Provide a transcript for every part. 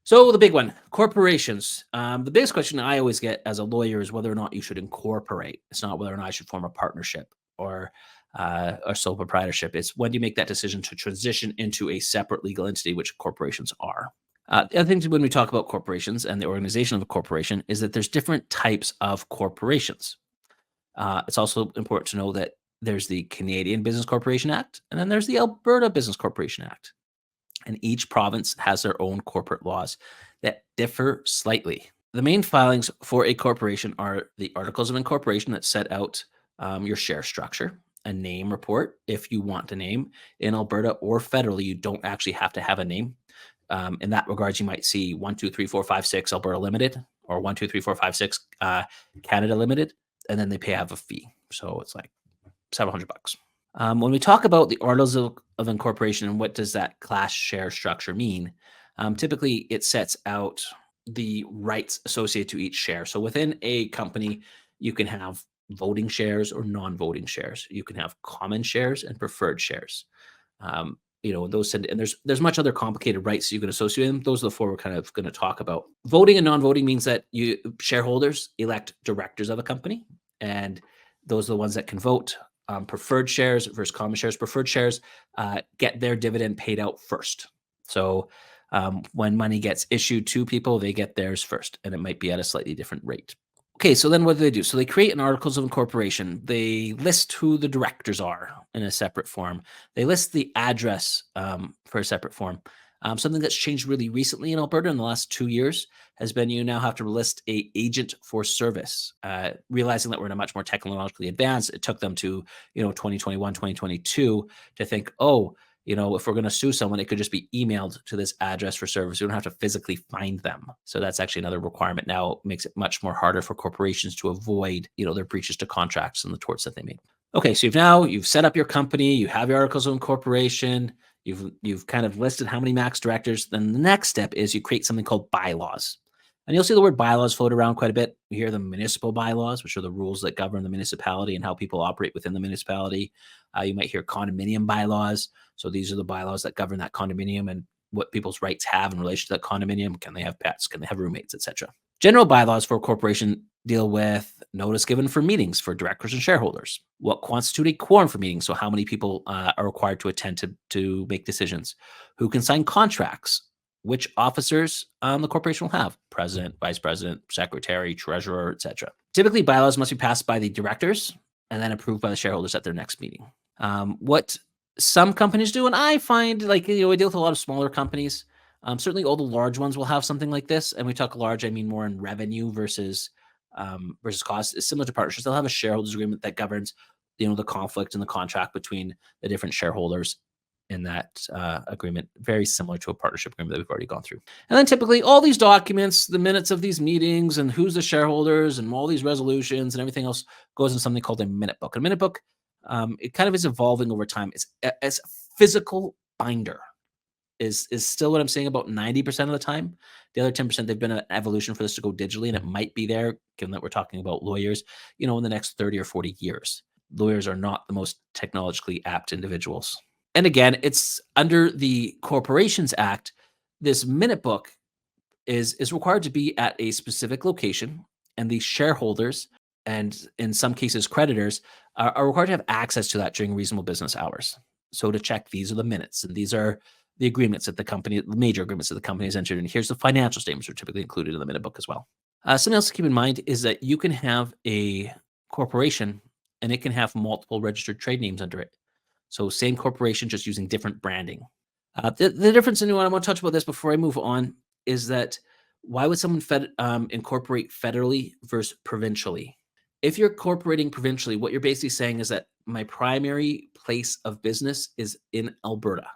So the big one, corporations. The biggest question I always get as a lawyer is whether or not you should incorporate. It's not whether or not I should form a partnership or sole proprietorship. It's when do you make that decision to transition into a separate legal entity, which corporations are. The other thing when we talk about corporations and the organization of a corporation is that there's different types of corporations. It's also important to know that there's the Canadian Business Corporation Act, and then there's the Alberta Business Corporation Act. And each province has their own corporate laws that differ slightly. The main filings for a corporation are the articles of incorporation that set out your share structure, a name report if you want a name. In Alberta or federally, you don't actually have to have a name. In that regards, you might see 1, 2, 3, 4, 5, 6 Alberta Limited or 1, 2, 3, 4, 5, 6 Canada Limited, and then they have a fee. So it's like $700. When we talk about the articles of incorporation and what does that class share structure mean, typically it sets out the rights associated to each share. So within a company, you can have voting shares or non-voting shares. You can have common shares and preferred shares. Those and there's much other complicated rights you can associate them. Those are the four we're kind of going to talk about. Voting and non-voting means that you shareholders elect directors of a company, and those are the ones that can vote. Preferred shares versus common shares. Preferred shares get their dividend paid out first. So when money gets issued to people, they get theirs first, and it might be at a slightly different rate. Okay, so then what do? So they create an articles of incorporation. They list who the directors are in a separate form. They list the address for a separate form. Something that's changed really recently in Alberta in the last 2 years has been you now have to list a agent for service. Realizing that we're in a much more technologically advanced, it took them to 2021, 2022 to think, if we're going to sue someone, it could just be emailed to this address for service. We don't have to physically find them. So that's actually another requirement now. It makes it much more harder for corporations to avoid, their breaches to contracts and the torts that they made. Okay, so you've set up your company, you have your articles of incorporation, you've kind of listed how many max directors. Then the next step is you create something called bylaws. And you'll see the word bylaws float around quite a bit. You hear the municipal bylaws, which are the rules that govern the municipality and how people operate within the municipality. You might hear condominium bylaws. So these are the bylaws that govern that condominium and what people's rights have in relation to that condominium. Can they have pets? Can they have roommates, etc. General bylaws for a corporation deal with notice given for meetings for directors and shareholders. What constitute a quorum for meetings? So how many people are required to attend to make decisions? Who can sign contracts? Which officers the corporation will have: president, vice president, secretary, treasurer, etc. Typically, bylaws must be passed by the directors and then approved by the shareholders at their next meeting. What some companies do, and I find I deal with a lot of smaller companies. Certainly, all the large ones will have something like this. And we talk large, I mean more in revenue versus cost. It's similar to partnerships. They'll have a shareholders agreement that governs, the conflict and the contract between the different shareholders in that agreement, very similar to a partnership agreement that we've already gone through. And then typically all these documents, the minutes of these meetings and who's the shareholders and all these resolutions and everything else goes in something called a minute book. A minute book, it kind of is evolving over time. It's as a physical binder is still what I'm saying about 90% of the time. The other 10%, they've been an evolution for this to go digitally, and it might be there, given that we're talking about lawyers, in the next 30 or 40 years. Lawyers are not the most technologically apt individuals. And again, it's under the Corporations Act. This minute book is required to be at a specific location, and the shareholders and in some cases creditors are required to have access to that during reasonable business hours. So to check, these are the minutes, and these are the agreements that the major agreements that the company has entered. And here's the financial statements, which are typically included in the minute book as well. Something else to keep in mind is that you can have a corporation and it can have multiple registered trade names under it. So same corporation, just using different branding. The difference, and I want to touch about this before I move on, is that why would someone incorporate federally versus provincially? If you're incorporating provincially, what you're basically saying is that my primary place of business is in Alberta.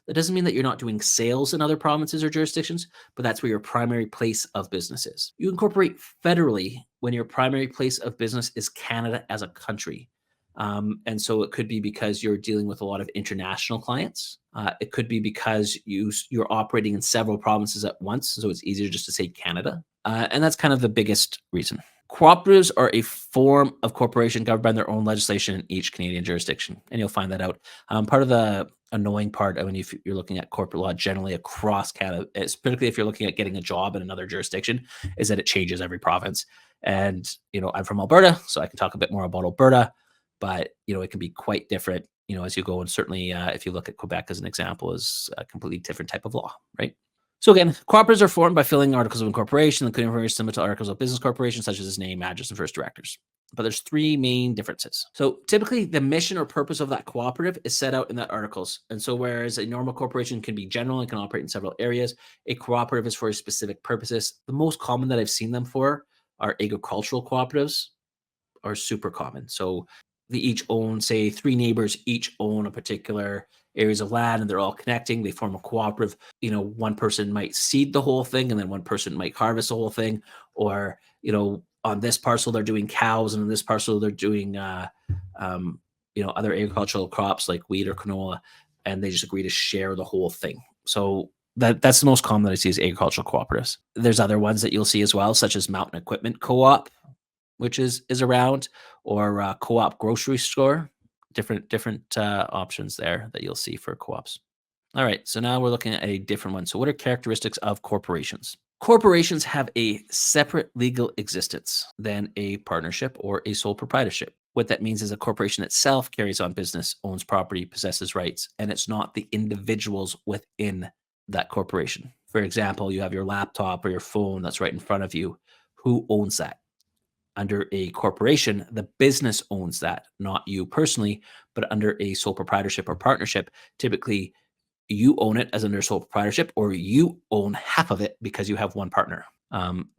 That doesn't mean that you're not doing sales in other provinces or jurisdictions, but that's where your primary place of business is. You incorporate federally when your primary place of business is Canada as a country. And so it could be because you're dealing with a lot of international clients. It could be because you're operating in several provinces at once, so it's easier just to say Canada. And that's kind of the biggest reason. Cooperatives are a form of corporation governed by their own legislation in each Canadian jurisdiction, and you'll find that out. Part of the annoying part of when you're looking at corporate law generally across Canada, particularly if you're looking at getting a job in another jurisdiction, is that it changes every province. And I'm from Alberta, so I can talk a bit more about Alberta, but it can be quite different. As you go, and certainly if you look at Quebec as an example, is a completely different type of law, right? So again, cooperatives are formed by filling articles of incorporation, including very similar to articles of business corporation, such as its name, address, and first directors. But there's three main differences. So typically, the mission or purpose of that cooperative is set out in that articles. And so whereas a normal corporation can be general and can operate in several areas, a cooperative is for specific purposes. The most common that I've seen them for are agricultural cooperatives, are super common. So they each own, say, three neighbors each own a particular areas of land, and they're all connecting. They form a cooperative. One person might seed the whole thing, and then one person might harvest the whole thing. Or on this parcel they're doing cows, and on this parcel they're doing other agricultural crops like wheat or canola, and they just agree to share the whole thing. So that's the most common that I see is agricultural cooperatives. There's other ones that you'll see as well, such as Mountain Equipment Co-op, which is around, or co-op grocery store. Different options there that you'll see for co-ops. All right, so now we're looking at a different one. So what are characteristics of corporations? Corporations have a separate legal existence than a partnership or a sole proprietorship. What that means is a corporation itself carries on business, owns property, possesses rights, and it's not the individuals within that corporation. For example, you have your laptop or your phone that's right in front of you. Who owns that? Under a corporation, the business owns that, not you personally. But under a sole proprietorship or partnership, typically you own it as under sole proprietorship, or you own half of it because you have one partner,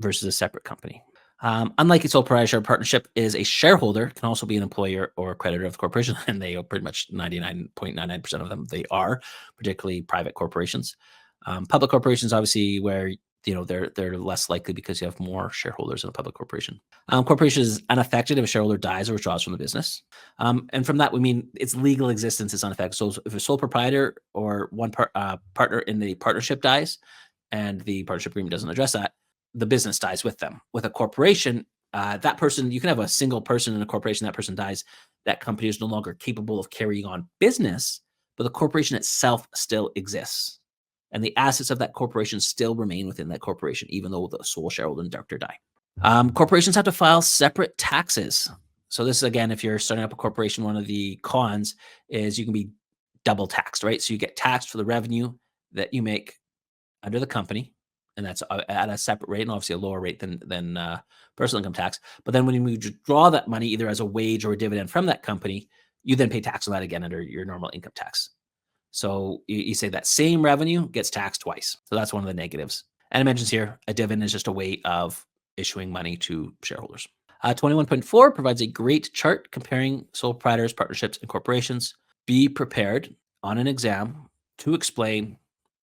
versus a separate company. Unlike a sole proprietorship or partnership, is a shareholder can also be an employer or creditor of the corporation, and they are pretty much 99.99% of them. They are, particularly private corporations. Public corporations, obviously, where they're less likely because you have more shareholders in a public corporation. Corporation is unaffected if a shareholder dies or withdraws from the business. And from that, we mean its legal existence is unaffected. So if a sole proprietor or one partner in the partnership dies and the partnership agreement doesn't address that, the business dies with them. With a corporation, that person, you can have a single person in a corporation, that person dies, that company is no longer capable of carrying on business, but the corporation itself still exists. And the assets of that corporation still remain within that corporation, even though the sole shareholder and director die. Corporations have to file separate taxes. So this is, again, if you're starting up a corporation, one of the cons is you can be double taxed, right? So you get taxed for the revenue that you make under the company, and that's at a separate rate, and obviously a lower rate than personal income tax. But then when you withdraw that money, either as a wage or a dividend from that company, you then pay tax on that again under your normal income tax. So you say that same revenue gets taxed twice. So that's one of the negatives. And it mentions here, a dividend is just a way of issuing money to shareholders. 21.4 provides a great chart comparing sole proprietors, partnerships, and corporations. Be prepared on an exam to explain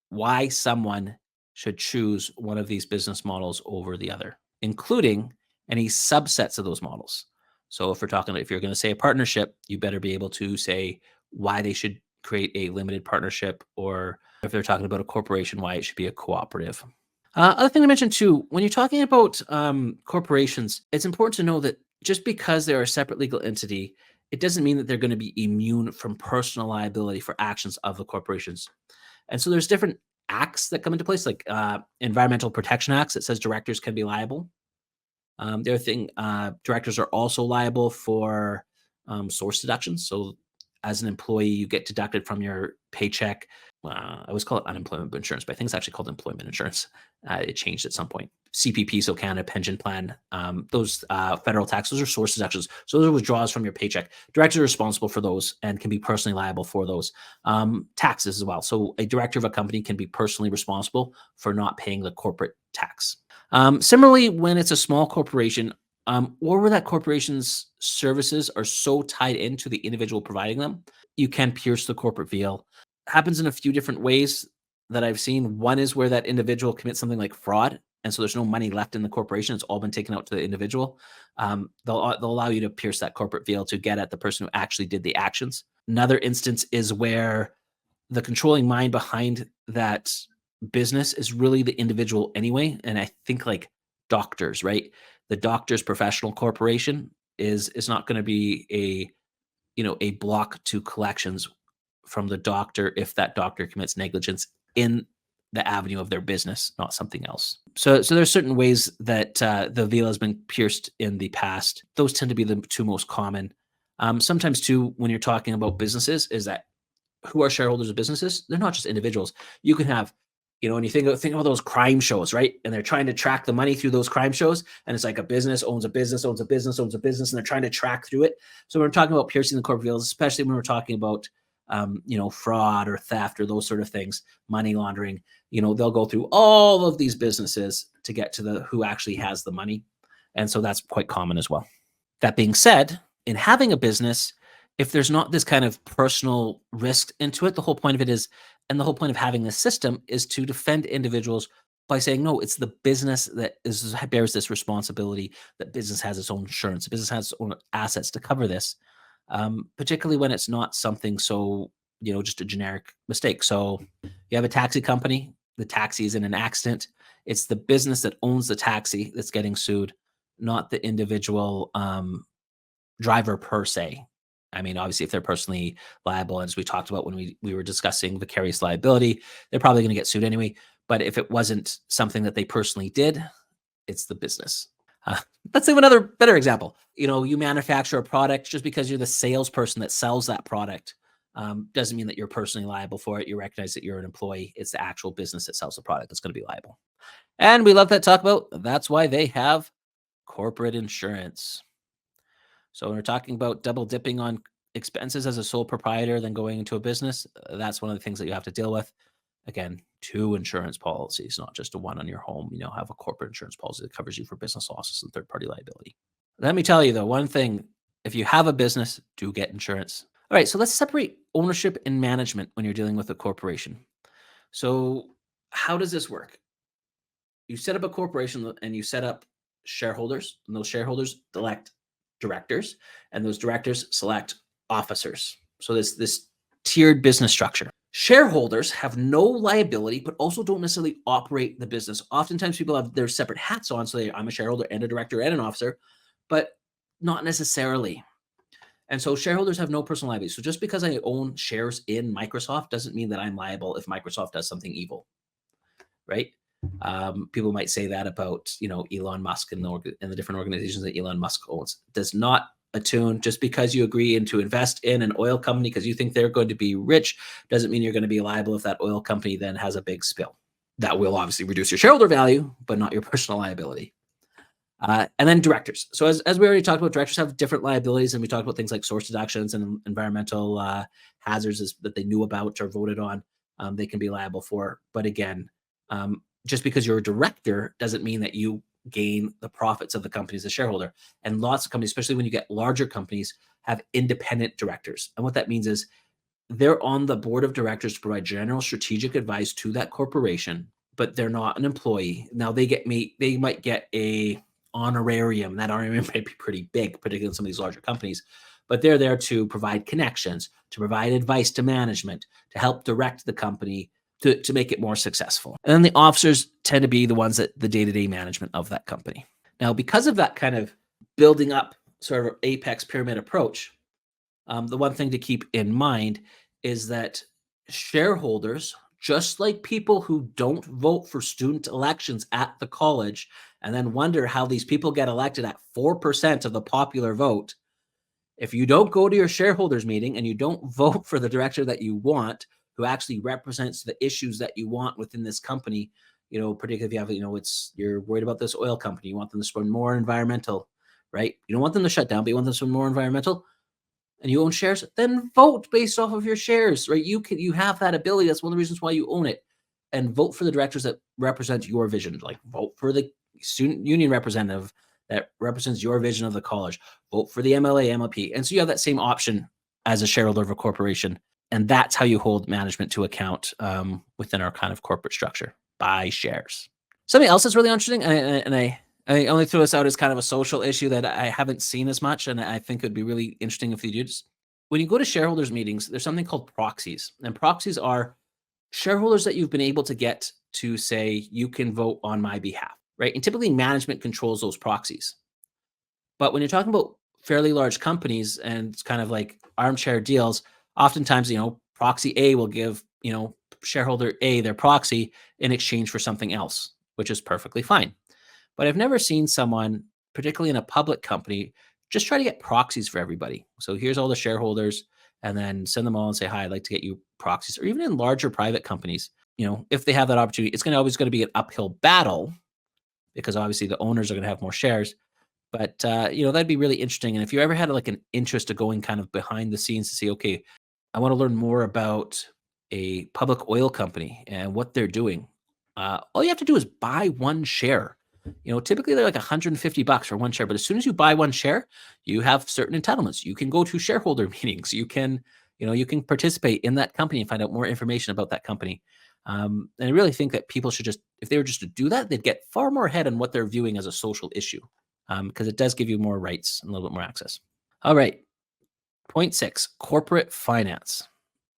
why someone should choose one of these business models over the other, including any subsets of those models. So if you're going to say a partnership, you better be able to say why they should create a limited partnership, or if they're talking about a corporation, why it should be a cooperative. Other thing to mention too, when you're talking about corporations, it's important to know that just because they're a separate legal entity, it doesn't mean that they're going to be immune from personal liability for actions of the corporations. And so there's different acts that come into place, like environmental protection acts that says directors can be liable. The other thing, directors are also liable for source deductions. So as an employee, you get deducted from your paycheck. I always call it unemployment insurance, but I think it's actually called employment insurance. It changed at some point. CPP, so Canada Pension Plan, those federal taxes are source deductions. So those are withdrawals from your paycheck. Directors are responsible for those and can be personally liable for those. Taxes as well. So a director of a company can be personally responsible for not paying the corporate tax. Similarly, when it's a small corporation, or where that corporation's services are so tied into the individual providing them, you can pierce the corporate veil. Happens in a few different ways that I've seen. One is where that individual commits something like fraud, and so there's no money left in the corporation; it's all been taken out to the individual. They'll allow you to pierce that corporate veil to get at the person who actually did the actions. Another instance is where the controlling mind behind that business is really the individual anyway, and I think like doctors, right? The doctor's professional corporation is not going to be a block to collections from the doctor if that doctor commits negligence in the avenue of their business, not something else. So there's certain ways that the veil has been pierced in the past. Those tend to be the two most common. Sometimes too, when you're talking about businesses, is that who are shareholders of businesses? They're not just individuals. You can have, when you think of those crime shows, right? And they're trying to track the money through those crime shows, and it's like a business owns a business, owns a business, owns a business, and they're trying to track through it. So when we're talking about piercing the corporate veils, especially when we're talking about fraud or theft or those sort of things, money laundering, they'll go through all of these businesses to get to the who actually has the money. And so that's quite common as well. That being said, in having a business, if there's not this kind of personal risk into it, the whole point of it is, and the whole point of having this system is to defend individuals by saying, no, it's the business that bears this responsibility, that business has its own insurance, the business has its own assets to cover this, particularly when it's not something so, just a generic mistake. So you have a taxi company, the taxi is in an accident. It's the business that owns the taxi that's getting sued, not the individual driver per se. I mean, obviously, if they're personally liable, as we talked about when we were discussing vicarious liability, they're probably going to get sued anyway. But if it wasn't something that they personally did, it's the business. Let's say another better example. You manufacture a product. Just because you're the salesperson that sells that product doesn't mean that you're personally liable for it. You recognize that you're an employee. It's the actual business that sells the product that's going to be liable. And we love that talk about. That's why they have corporate insurance. So when we're talking about double dipping on expenses as a sole proprietor, then going into a business, that's one of the things that you have to deal with. Again, 2 insurance policies, not just a one on your home. Have a corporate insurance policy that covers you for business losses and third-party liability. Let me tell you, though, one thing, if you have a business, do get insurance. All right, so let's separate ownership and management when you're dealing with a corporation. So how does this work? You set up a corporation and you set up shareholders, and those shareholders elect directors, and those directors select officers. So this tiered business structure. Shareholders have no liability, but also don't necessarily operate the business. Oftentimes people have their separate hats on. So I'm a shareholder and a director and an officer, but not necessarily. And so shareholders have no personal liability. So just because I own shares in Microsoft doesn't mean that I'm liable if Microsoft does something evil, right? People might say that about, Elon Musk and the different organizations that Elon Musk owns. Does not attune just because you agree to invest in an oil company because you think they're going to be rich doesn't mean you're going to be liable if that oil company then has a big spill. That will obviously reduce your shareholder value, but not your personal liability. And then directors. So as we already talked about, directors have different liabilities, and we talked about things like source deductions and environmental hazards that they knew about or voted on. They can be liable for. But again, just because you're a director doesn't mean that you gain the profits of the company as a shareholder. And lots of companies, especially when you get larger companies, have independent directors. And what that means is they're on the board of directors to provide general strategic advice to that corporation, but they're not an employee. Now they might get a honorarium. That honorarium might be pretty big, particularly in some of these larger companies, but they're there to provide connections, to provide advice to management, to help direct the company to make it more successful. And then the officers tend to be the ones that the day-to-day management of that company. Now, because of that kind of building up sort of apex pyramid approach, the one thing to keep in mind is that shareholders, just like people who don't vote for student elections at the college and then wonder how these people get elected at 4% of the popular vote, if you don't go to your shareholders meeting and you don't vote for the director that you want, who actually represents the issues that you want within this company, particularly if you have, you're worried about this oil company, you want them to spend more environmental, right? You don't want them to shut down, but you want them to spend more environmental, and you own shares, then vote based off of your shares, right? You have that ability. That's one of the reasons why you own it, and vote for the directors that represent your vision. Like vote for the student union representative that represents your vision of the college. Vote for the MLA, MLP. And so you have that same option as a shareholder of a corporation. And that's how you hold management to account within our kind of corporate structure, buy shares. Something else that's really interesting, and I only threw this out as kind of a social issue that I haven't seen as much, and I think it would be really interesting if you do. When you go to shareholders meetings, there's something called proxies. And proxies are shareholders that you've been able to get to say, you can vote on my behalf. right? And typically management controls those proxies. But when you're talking about fairly large companies and it's kind of like armchair deals, oftentimes, proxy A will give, shareholder A their proxy in exchange for something else, which is perfectly fine. But I've never seen someone, particularly in a public company, just try to get proxies for everybody. So here's all the shareholders, and then send them all and say, "Hi, I'd like to get you proxies." Or even in larger private companies, if they have that opportunity, it's always going to be an uphill battle because obviously the owners are going to have more shares. But that'd be really interesting. And if you ever had like an interest of going kind of behind the scenes to see, okay, I want to learn more about a public oil company and what they're doing. All you have to do is buy one share. Typically they're like $150 for one share, but as soon as you buy one share, you have certain entitlements. You can go to shareholder meetings. You can participate in that company and find out more information about that company. And I really think that people should just, if they were just to do that, they'd get far more ahead on what they're viewing as a social issue, because it does give you more rights and a little bit more access. All right. Point 6, corporate finance.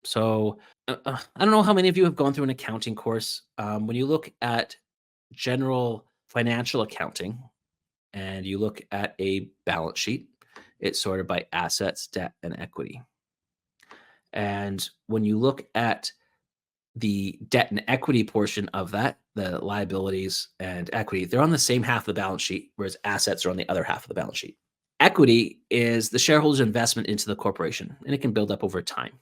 So I don't know how many of you have gone through an accounting course. When you look at general financial accounting and you look at a balance sheet, it's sorted by assets, debt, and equity. And when you look at the debt and equity portion of that, the liabilities and equity, they're on the same half of the balance sheet, whereas assets are on the other half of the balance sheet. Equity is the shareholder's investment into the corporation, and it can build up over time.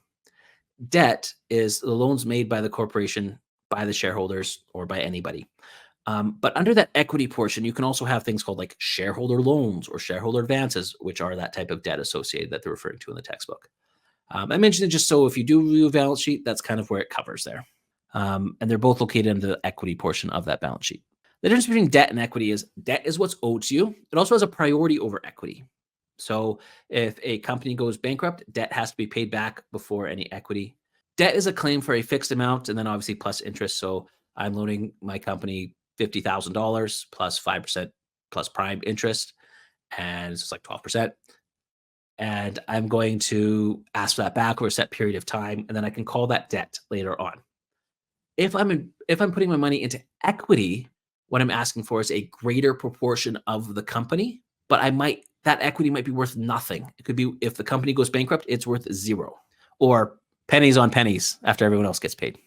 Debt is the loans made by the corporation, by the shareholders, or by anybody. But under that equity portion, you can also have things called like shareholder loans or shareholder advances, which are that type of debt associated that they're referring to in the textbook. I mentioned it just so if you do review a balance sheet, that's kind of where it covers there. And they're both located in the equity portion of that balance sheet. The difference between debt and equity is debt is what's owed to you. It also has a priority over equity. So if a company goes bankrupt, debt has to be paid back before any equity. Debt is a claim for a fixed amount and then obviously plus interest. So I'm loaning my company $50,000 plus 5% plus prime interest, and it's like 12%. And I'm going to ask for that back over a set period of time, and then I can call that debt later on. If I'm putting my money into equity, what I'm asking for is a greater proportion of the company, but that equity might be worth nothing. It could be, if the company goes bankrupt, it's worth zero, or pennies on pennies after everyone else gets paid,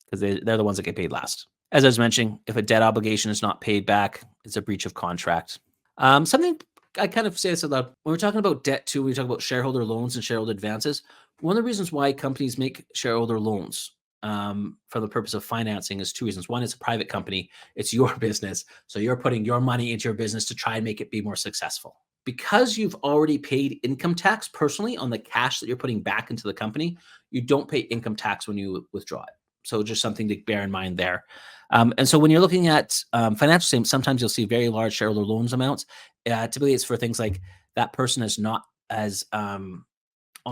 because they're the ones that get paid last. As I was mentioning, if a debt obligation is not paid back, it's a breach of contract. Something I kind of say this a lot when we're talking about debt too. We talk about shareholder loans and shareholder advances. One of the reasons why companies make shareholder loans for the purpose of financing is two reasons. One, it's a private company; it's your business, so you're putting your money into your business to try and make it be more successful. Because you've already paid income tax personally on the cash that you're putting back into the company, you don't pay income tax when you withdraw it. So just something to bear in mind there. And so when you're looking at financial statements, sometimes you'll see very large shareholder loans amounts. Typically, it's for things like that person is not as on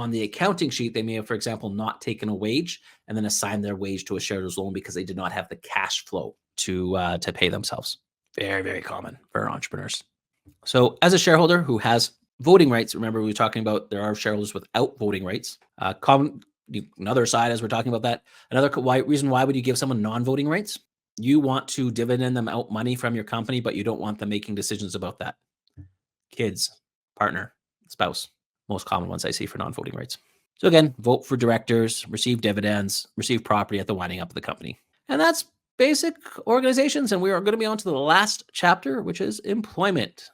the accounting sheet. They may have, for example, not taken a wage and then assigned their wage to a shareholder's loan because they did not have the cash flow to pay themselves. Very, very common for entrepreneurs. So as a shareholder who has voting rights, remember we were talking about there are shareholders without voting rights. Another side, as we're talking about that, reason why would you give someone non-voting rights? You want to dividend them out money from your company, but you don't want them making decisions about that. Kids, partner, spouse, most common ones I see for non-voting rights. So again, vote for directors, receive dividends, receive property at the winding up of the company. And that's basic organizations. And we are going to be on to the last chapter, which is employment.